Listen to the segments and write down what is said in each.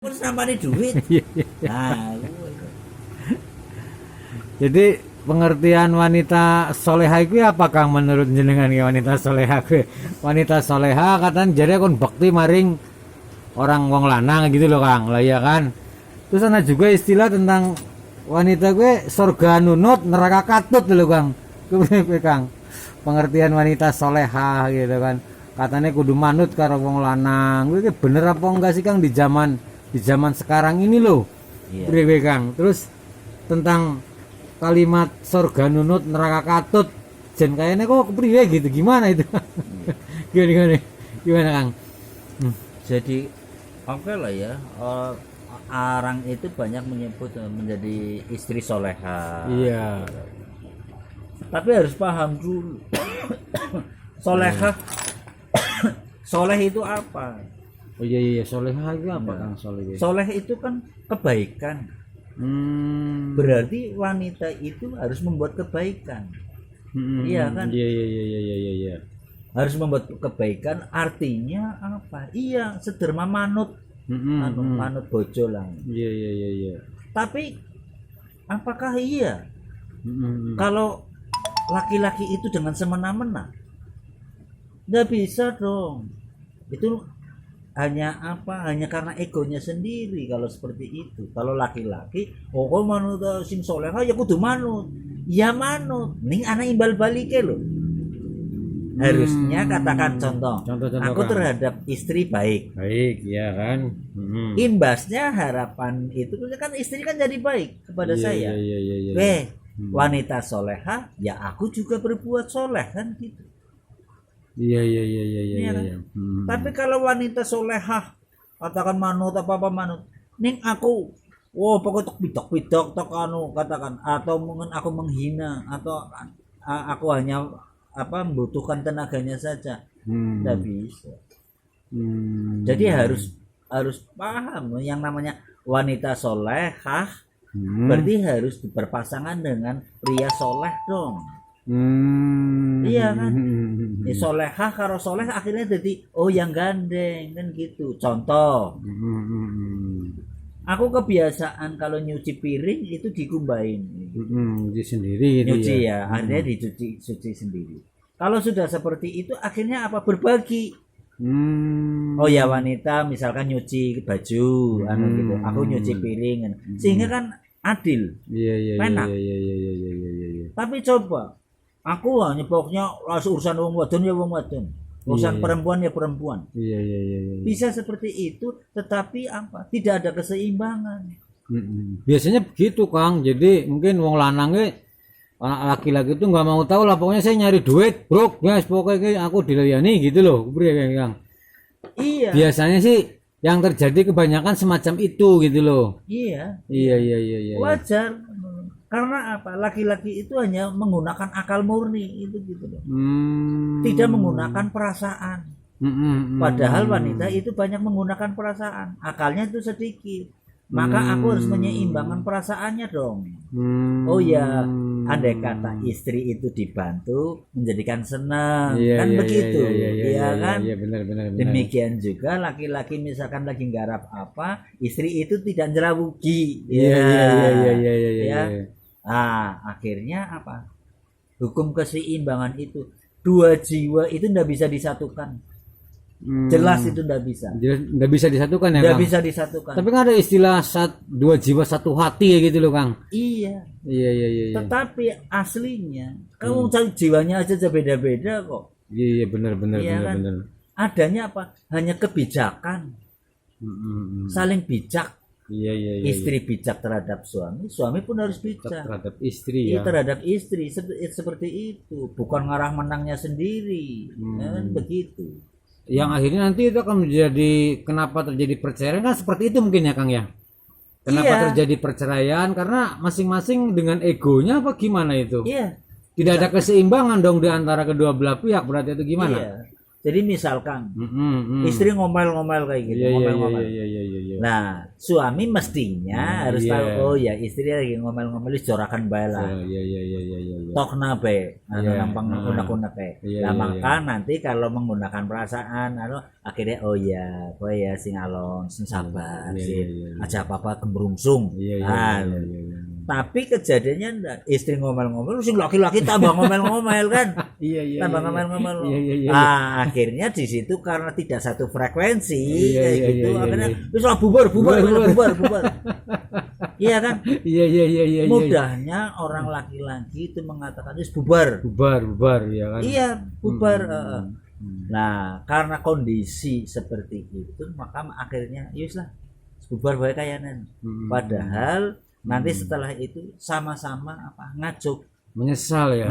Terus nampani duit. Nah, Jadi pengertian wanita soleha itu apa Kang menurut jenengan ya wanita soleha? Wanita soleha katanya jadi kon bakti maring orang wong lanang gitu loh Kang. Lah ya kan. Terus ada juga istilah tentang wanita gue surga nunut neraka katut loh Kang. Kepriwe Kang? Pengertian wanita soleha gitu kan. Katanya kudu manut karo wong lanang. Gue bener apa enggak sih Kang di zaman sekarang ini loh? iya. Kepriwe Kang? Terus tentang kalimat surga nunut neraka katut jen kayaknya kok kepriwe gitu gimana itu gimana Kang? Jadi oke lah ya. Arang itu banyak menyebut menjadi istri soleha. Iya. Tapi harus paham dulu. Soleha, soleh itu apa? Oh iya soleha itu apa Kang soleh? Soleh itu kan kebaikan. Berarti wanita itu harus membuat kebaikan. Iya kan? Iya. Harus membuat kebaikan artinya apa? Iya, sederma manut. Manut bojo lah. Iya. Tapi apakah iya kalau laki-laki itu dengan semena-mena? Nggak bisa dong. Itu hanya karena egonya sendiri kalau seperti itu. Kalau laki-laki kok manut sing soleha ya kudu manut. Ya manut ning anak imbal balike lho. Harusnya katakan contoh aku Kang. terhadap istri baik, Ya kan. imbasnya harapan itu kan istri kan jadi baik kepada saya. Iya. Wanita soleha ya aku juga berbuat soleh kan gitu. Iya. Iya kan? Tapi kalau wanita solehah katakan manut apa manut, ning aku, pokok tok tok anu katakan atau mungkin aku menghina atau aku hanya membutuhkan tenaganya saja, tidak bisa. Jadi harus paham yang namanya wanita solehah berarti harus berpasangan dengan pria soleh dong. Iya kan? Solehah karo soleh akhirnya jadi yang gandeng kan gitu. Contoh, aku kebiasaan kalau nyuci piring itu dikumbain. Nyuci sendiri gitu Nyuci ya, akhirnya dicuci sendiri. Kalau sudah seperti itu akhirnya apa? Berbagi. Oh ya wanita misalkan nyuci baju, gitu. Aku nyuci piring, sehingga kan adil. Iya. Enak. Tapi coba aku hanya pokoknya urusan wong wadon ya wong wadon, urusan perempuan ya perempuan. Iya. Bisa seperti itu, tetapi apa? Tidak ada keseimbangan. Biasanya begitu Kang. Jadi mungkin wong lanangnya anak laki-laki itu nggak mau tahu lah. Pokoknya saya nyari duit, bro. Guys, pokoknya aku dilayani gitu loh. Kang. Iya. Biasanya sih yang terjadi kebanyakan semacam itu gitu loh. Iya. Iya. Wajar. Karena apa? Laki-laki itu hanya menggunakan akal murni itu gitu loh. Tidak menggunakan perasaan. Padahal wanita itu banyak menggunakan perasaan. Akalnya itu sedikit. Maka aku harus menyeimbangkan perasaannya dong. Oh ya, andai kata istri itu dibantu menjadikan senang, kan begitu, iya kan? Iya benar. Demikian juga laki-laki misalkan lagi nggarap apa, istri itu tidak njerawogi. Iya. Akhirnya apa? Hukum keseimbangan itu dua jiwa itu tidak bisa disatukan. Jelas itu tidak bisa. Nggak bisa disatukan ya Nggak Kang? bisa disatukan. Tapi kan ada istilah dua jiwa satu hati ya gitu loh Kang. Iya. Iya. Tetapi aslinya kamu cari jiwanya aja beda-beda kok. Iya benar. Kan? Adanya apa? Hanya kebijakan. Saling bijak. Iya. Istri bijak terhadap suami pun harus bijak terhadap istri ya. Terhadap istri seperti itu. Bukan ngarah menangnya sendiri. Kan begitu. Yang akhirnya nanti itu akan menjadi kenapa terjadi perceraian kan seperti itu mungkin ya Kang ya. Kenapa terjadi perceraian karena masing-masing dengan egonya apa gimana itu? Iya. Tidak ada keseimbangan dong di antara kedua belah pihak berarti itu gimana? Iya. Jadi misalkan Mm-mm. istri ngomel-ngomel kayak gitu, Iya, iya, iya, ngomel-ngomel. iya, iya, iya, iya. Nah, suami mestinya harus iya. tahu, oh ya istri lagi ngomel-ngomel wis jorakan bae lah. Oh, iya, iya, iya, iya, iya, iya. Tokna be, anu Iya, nampang ah. unek-unek kayak. Iya, Nah, iya, maka nanti kalau menggunakan perasaan, akhirnya oh ya, kowe ya sing alon, sing sabar, Iya, sing iya, iya, iya. aja apa-apa gembrungsung. Iya, iya, Nah, iya, iya, iya. tapi kejadiannya ndak, istri ngomel-ngomel, sing laki-laki tambah ngomel-ngomel kan. Iya, iya, Tambah iya, ngomel-ngomel. Iya, iya, iya. Ah, akhirnya di situ karena tidak satu frekuensi Iya, kayak iya, gitu, iya, akhirnya iya. wis lah bubar. Bubar. Iya kan? Iya, iya, iya, iya, iya. Mudahnya orang laki-laki itu mengatakan wis bubar. Bubar, ya kan. Iya, bubar. Hmm. Nah, karena kondisi seperti itu, maka akhirnya yus lah bubar bae kayanan. Hmm. Padahal nanti setelah itu sama-sama apa? Ngajuk, Menyesal ya.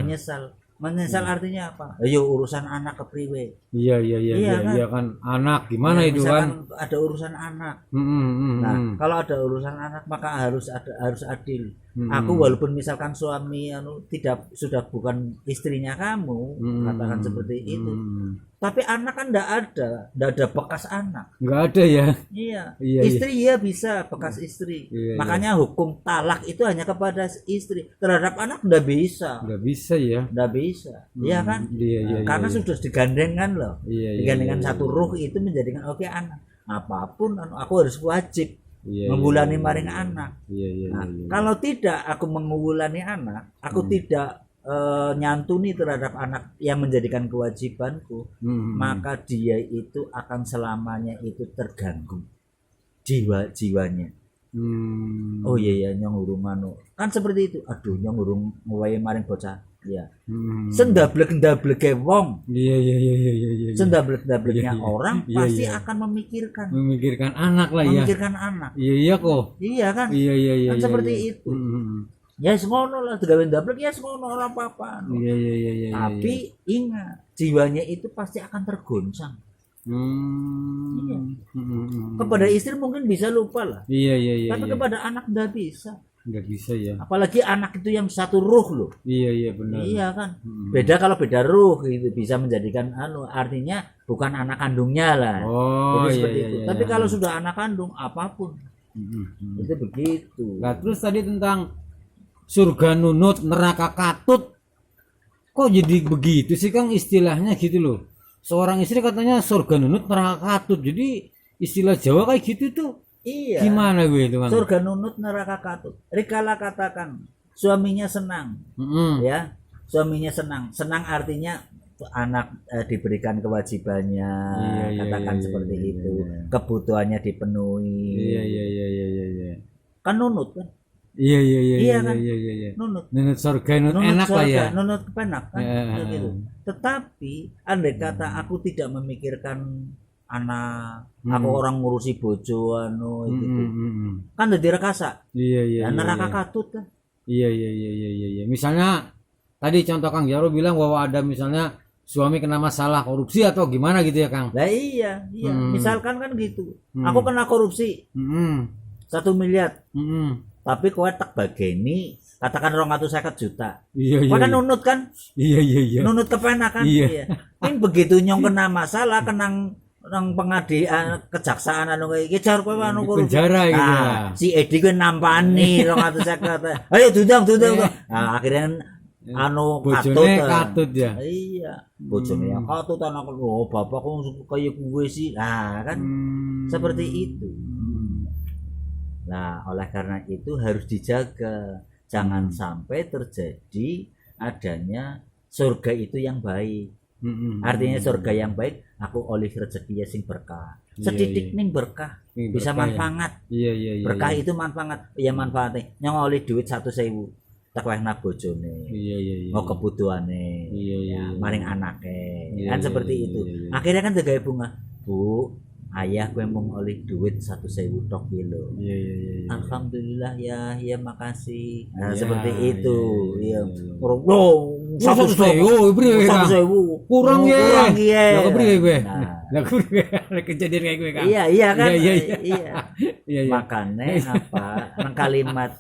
menyesal artinya apa? Ayo urusan anak kepriwe. Iya, iya, iya, Iya, iya, kan? iya kan. Anak gimana Ya, itu kan? misalkan ada urusan anak. Nah, Nah, kalau ada urusan anak maka harus adil. Hmm. Aku walaupun misalkan suami tidak sudah bukan istrinya kamu, katakan seperti itu. Tapi anak kan enggak ada bekas anak. Enggak ada ya. Iya. Iya, Istri ya bisa bekas istri. Iya, Makanya hukum talak itu hanya kepada istri. Terhadap anak enggak bisa. Enggak bisa ya. Enggak bisa. Iya kan? Iya, iya, Karena iya. sudah digandengkan loh. Iya, iya, Digandengkan iya, satu iya. ruh itu menjadikan oke anak. Apapun aku harus wajib Iya, menggulani iya, maring iya. anak. Iya, iya, Nah, iya. kalau tidak aku menggulani anak, aku tidak nyantuni terhadap anak yang menjadikan kewajibanku, maka dia itu akan selamanya itu terganggu jiwanya. Oh iya ya nyong urung anu. Kan seperti itu. Aduh nyong urung ngowahi maring bocah. Iya. Sendablek-ndableke wong. Iya, iya, iya, iya, iya, iya. Sendablek-ndableknya Iya, iya. orang Iya, pasti iya. akan Memikirkan anak lah ya. memikirkan anak. Iya, iya kok. Iya kan? Iya, iya, iya. Kan iya, seperti iya. itu. Ya semono lah digawe ndablek ya semono ora apa-apa. Iya, iya, iya, iya. Tapi ingat, jiwanya itu pasti akan tergoncang. Iya. Kepada istri mungkin bisa lupa lah, Iya, iya, iya. tapi iya. kepada anak nggak bisa. Nggak bisa ya. Apalagi anak itu yang satu ruh loh. Iya, iya benar. Iya kan. Beda kalau beda ruh gitu bisa menjadikan artinya bukan anak kandungnya lah. Oh, Jadi iya, seperti iya, itu. iya, Tapi iya. kalau sudah anak kandung apapun itu begitu. Nah, terus tadi tentang surga nunut, neraka katut. Kok jadi begitu sih Kang istilahnya gitu loh. Seorang istri katanya surga nunut, neraka katut. Jadi istilah Jawa kayak gitu tuh. Iya. Gimana gue itu Kang? Surga nunut neraka katut. Rikala katakan suaminya senang, ya suaminya senang artinya anak diberikan kewajibannya, Iya, katakan iya, seperti iya, itu, iya. kebutuhannya dipenuhi. Iya, iya, iya, iya, iya, iya. Kan nunut kan, Iya, iya, iya, Iya, iya, kan? iya, iya, iya. nunut. Nunut surga, nunut enak lah surga, ya. nunut kepenak kan, Ya. gitu. Tetapi andai kata aku tidak memikirkan anak, aku orang ngurusi bojo gitu, kan jadi rekasa. Iya, iya, Ya, iya, neraka iya. katut kan. Iya, iya, iya, iya, iya, iya. Misalnya tadi contoh Kang Jaro bilang bahwa ada misalnya suami kena masalah korupsi atau gimana gitu ya Kang. Lah iya. Misalkan kan gitu. Aku kena korupsi Mm-mm. 1 miliar, Mm-mm. tapi kowe tak bageni katakan 250 juta. Iya, iya. Kowe kan Iya, nunut kan? iya, iya, iya. Nunut kepenak kan? Iya. Ini begitu nyong kena masalah kenang nang pengadilan kejaksaan anu kayak iki jar kowe anu Di korupsi. penjara gitu Nah, lah. si Edi kowe nampani 250. Ayo dudang. Nah, akhirnya anu Bojone katut ya. Iya, bojone yang katut anak oh bapak kok kayak gue sih. Nah, kan seperti itu. Nah, oleh karena itu harus dijaga. Jangan sampai terjadi adanya surga itu yang baik. Artinya surga yang baik, aku oleh rezeki sing berkah. Sedidik ning berkah, Ning bisa berkah, ya. manfaat. Iya, iya, iya. Berkah iya. itu manfaat. Ya manfaatnya. Nyong oleh duit 100.000. Tak wehna bojone. Iya, iya, iya. Mau kebutuhane. Iya, iya, Ya, iya. maring anake. Iya, Kan iya, seperti iya, itu. iya, iya. Akhirnya kan digawe bunga. Bu, ayah gue mau oleh duit 100.000 tok kilo. Iya, iya, iya, iya. Alhamdulillah ya makasih. Nah, Ya, seperti itu. iya, Iya. iya, iya. Orang loh, 100.000, beri Kang. 100.000. Kurang ya. Kurang ya. Lah kebri gue. Nah, Lah kebri kejadian kayak gue Kang. iya kan? Iya, iya, Iya. Iya, iya. Makanya apa? Nang kalimat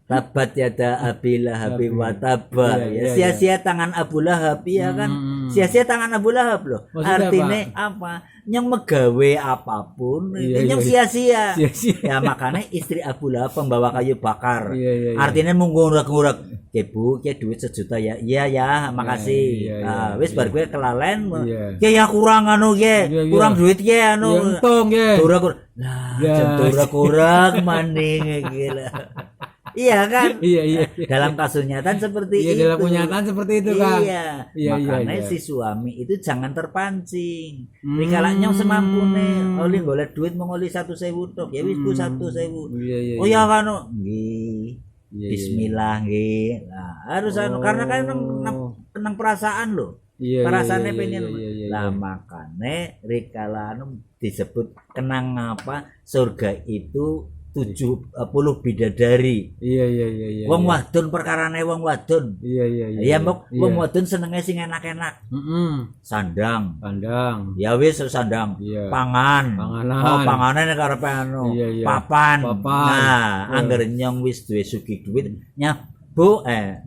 tabat yada Abi Lahab wa tabba. Iya, iya, Ya, sia-sia tangan Abu Lahab ya kan. Sia-sia tangan Abu Lahab loh. Maksudnya Artinya apa? Yang megawe apapun Iya, yang iya. sia-sia. Sia-sia. Ya makanya istri Abu Lahab pembawa kayu bakar. Iya, iya, iya. Artinya mengurek-ngurek. "Ke Bu, ke duit 1 juta ya." "Iya ya, makasih." Iya, iya, Ah, wis bar gue kelalen. Iya. "Ke ya kurang anu ke. Iya, iya. Kurang duit ke anu." Ya entong ya. Kurang. Lah, Ya. kurang maning gila. Iya kan? Iya, iya. Dalam kasus nyata seperti Iya, itu. dalam kenyataan seperti itu, Kang. Iya. Iya, Makanya iya. si suami itu jangan terpancing. Hmm. Rikala nyong semampune, oli golek duit mengoli 1.000 tok. Ya wis ku 1.000. Iya, iya. Oh ya kan, nggih. Iya, Bismillah nggih. Nah, harus anu karena kan nang perasaan loh. Iya, Perasaannya iya, pengen. iya, iya, Lah iya. makanya rikala anu disebut kenang apa surga itu 70 bidadari. Iya, iya, iya, iya. Wong wadon perkarane wong wadon. Iya, iya, iya. Ya mbok wong wadon senenge sing enak-enak. Heeh. Sandang. Pandang. Ya wis sandang. Iya. Pangan. Panganan. Oh, panganan karepe anu. Iya, iya. Papan. Papan. Nah, Iya. angger nyong wis duwe sugih duit, nyah Bu,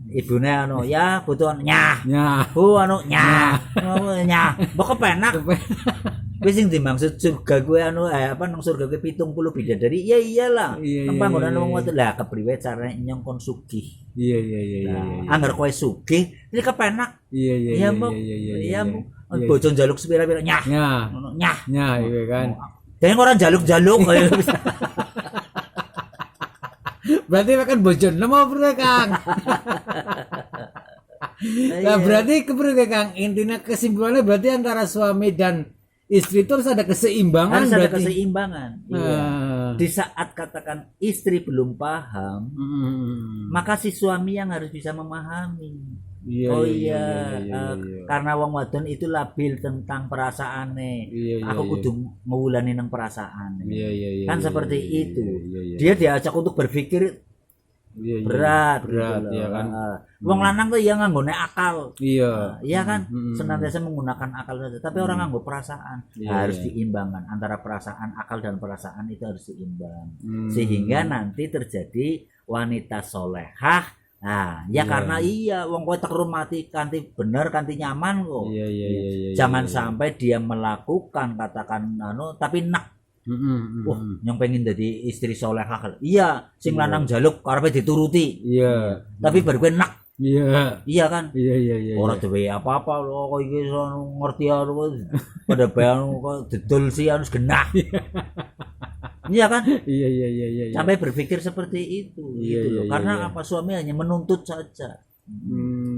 ibune anu ya butuh nyah. Nyah. Bu anu nyah. Nyah. Mbok kepenak. Wis sing dimaksud surga gue anu apa nang surga gue 70 bidadari. Ya iyalah. Iya, Nang iya, panggonan iya, wong iya. wadon lah kepriwe carane nyong kon sugih. Iya, iya, iya, iya. Nah, anggar kowe sugih, iki kepenak. Iya, iya, Ya iya, mbok. iya, iya, Ya mbok. Iya. Bojo njaluk sepira-pira nyah. Nyah. Ngono nyah. Nyah, iya kan. Dene ora njaluk-njaluk kaya Berarti kan bojo nemu bro Kang. Nah, berarti kepriwe Kang? Intinya kesimpulannya berarti antara suami dan istri itu harus ada keseimbangan harus ada berarti. keseimbangan. Iya. Ah. Di saat katakan istri belum paham, maka si suami yang harus bisa memahami. Iya, Oh iya, iya, iya, iya. karena wong wadon itu labil tentang perasaane. Iya, iya, Aku iya. kudu ngulani nang perasaane. Iya, iya, iya, Kan iya, seperti iya, itu. iya, iya. Dia diajak untuk berpikir Iya, iya. berat, berat gitu loh. ya kan. Wong lanang tuh yang nganggone akal. Iya. Iya kan, Mm-mm. senantiasa menggunakan akal saja. Tapi orang nganggo perasaan Iya, harus iya. diimbangkan antara perasaan, akal dan perasaan itu harus seimbang. Hmm. Sehingga nanti terjadi wanita solehah. Nah, ya Iya. karena wong kowe tek rumati kanthi bener, kanthi nyaman kok. Iya, iya, iya, iya. Jangan iya. sampai dia melakukan katakan tapi nak. Wah, yang pengen jadi istri solehah. Iya, sing Iya. lanang jaluk karepe dituruti. Iya. Tapi baru kowe nak. Iya. Iya kan? Iya, iya, iya. Ora duwe apa-apa lho kok iki iso ngerti anu pada bayan kok dedol sih harus genah. Iya kan? Iya, iya, iya, iya. Sampai berpikir seperti itu Iya, gitu loh. iya, Karena iya. apa suami hanya menuntut saja.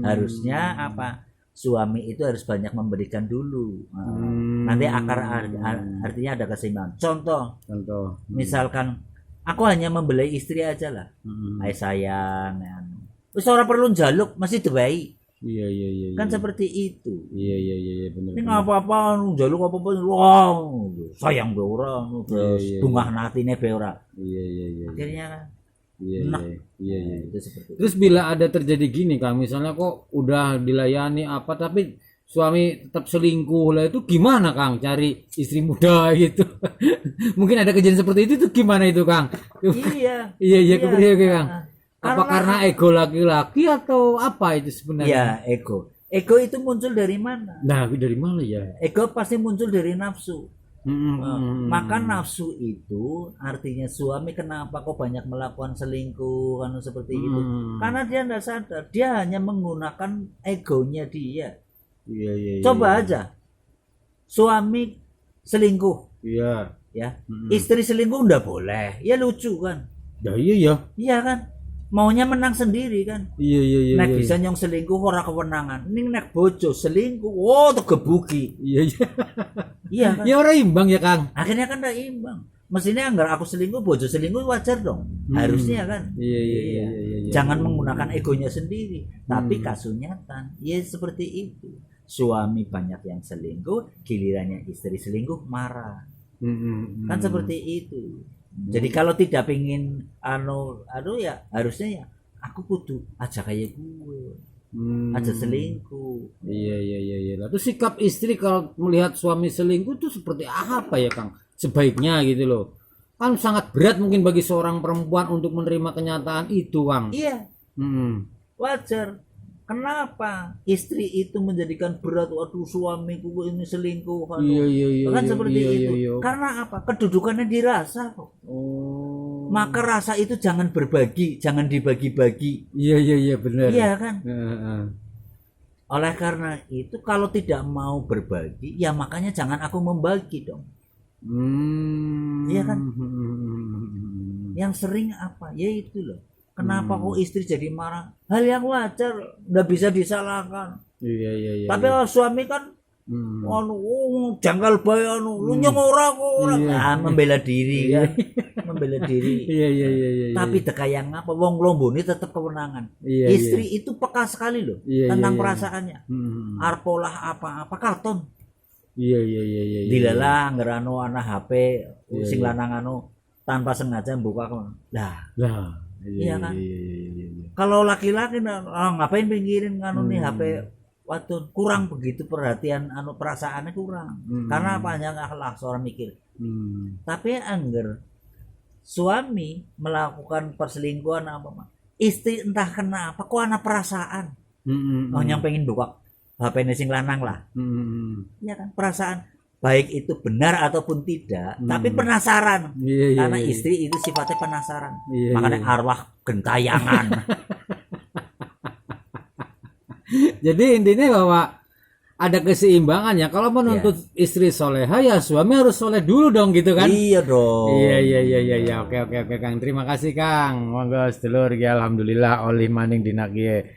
Harusnya apa? Suami itu harus banyak memberikan dulu. Nah, nanti artinya ada keseimbangan. Contoh, misalkan aku hanya membelai istri aja lah. Hai sayang, wis ora perlu njaluk, masih diwehi. Iya, iya, iya. Kan iya. seperti itu. Iya, iya, iya, iya, benar. Ini apa-apa njaluk apa-apa wow, sayang be ora terus Iya, iya, bungah natine be ora. Iya, iya, iya. Akhirnya kan Iya, enak. iya, iya, iya. Itu seperti itu. Terus bila ada terjadi gini Kang, misalnya kok udah dilayani apa tapi suami tetap selingkuh lah itu gimana Kang cari istri muda gitu? Mungkin ada kejadian seperti itu tuh gimana itu Kang? Iya. Iya, iya, kepriwe Kang? Nah, Apa karena ego laki-laki atau apa itu sebenarnya? Iya, ego. Ego itu muncul dari mana? Nah, dari mana ya? Ego pasti muncul dari nafsu. Maka Hmm. nafsu itu artinya suami kenapa kok banyak melakukan selingkuh kan seperti itu? Karena dia tidak sadar, dia hanya menggunakan egonya dia. Iya, iya, iya. Coba aja, suami selingkuh, Iya. ya, istri selingkuh ndak boleh, ya lucu kan? Ya iya ya. Iya kan? Maunya menang sendiri kan? Iya, iya, iya. Nek iya. bisa nyong selingkuh ora kewenangan. Ning nek bojo selingkuh, wow tegebuki. Iya, iya. Iya kan? Ya orang imbang ya Kang. Akhirnya kan ndak imbang. Mestinya anggar aku selingkuh, bojo selingkuh wajar dong. Harusnya kan. Iya, iya, iya, iya, iya. Jangan menggunakan egonya sendiri, tapi kasunyatan. Ya seperti itu. Suami banyak yang selingkuh, gilirannya istri selingkuh marah. Kan seperti itu. Jadi kalau tidak pingin anu ya harusnya ya aku kudu aja kayak gue. Aja selingkuh. Iya, iya, iya, iya. Lalu sikap istri kalau melihat suami selingkuh itu seperti apa ya Kang? Sebaiknya gitu loh. Kan sangat berat mungkin bagi seorang perempuan untuk menerima kenyataan itu Kang. Iya, wajar. Kenapa istri itu menjadikan berat, waduh suamiku ini selingkuh, Iya iya iya. kan iya, seperti iya, itu. iya, iya. Karena apa? Kedudukannya dirasa kok. Oh. Maka rasa itu jangan berbagi, jangan dibagi-bagi. Iya iya iya benar. Iya kan? Heeh. Oleh karena itu kalau tidak mau berbagi, ya makanya jangan aku membagi dong. Iya kan? Yang sering apa? Ya itu loh. Kenapa kok istri jadi marah? Hal yang wajar, nggak bisa disalahkan. Iya iya iya. Tapi kalau suami kan janggal bae lu nyong ora kok ora. Nah, membela diri kan. Membela diri. Iya iya iya iya. Tapi dekayang apa wong lombone tetap kewenangan. Iya, Istri itu peka sekali loh Iya, tentang iya, iya. perasaannya. Arpolah apa-apa katon. Iya iya iya iya. Dilalah ngerano anak HP sing lanang anu tanpa sengaja buka kan. Lah, Lah. Iya kan? Iya. kalau laki-laki ngapain pinggirin anu nih HP wadon, kurang begitu perhatian anu perasaannya kurang. Karena apa hanya akhlak seorang mikir. Tapi angger suami melakukan perselingkuhan apa istri entah kenapa kok ana perasaan. Yang pengen buka HP sing lanang lah. Ya kan perasaan baik itu benar ataupun tidak, tapi penasaran. Iya, Karena iya. istri itu sifatnya penasaran. Iya, Makanya iya. arwah gentayangan. Jadi intinya bahwa ada keseimbangan ya. Kalau menuntut istri soleha ya suami harus soleh dulu dong gitu kan. Iya dong. Iya. Oke Kang. Terima kasih Kang. Monggo sedulur ya alhamdulillah oleh maning dinakie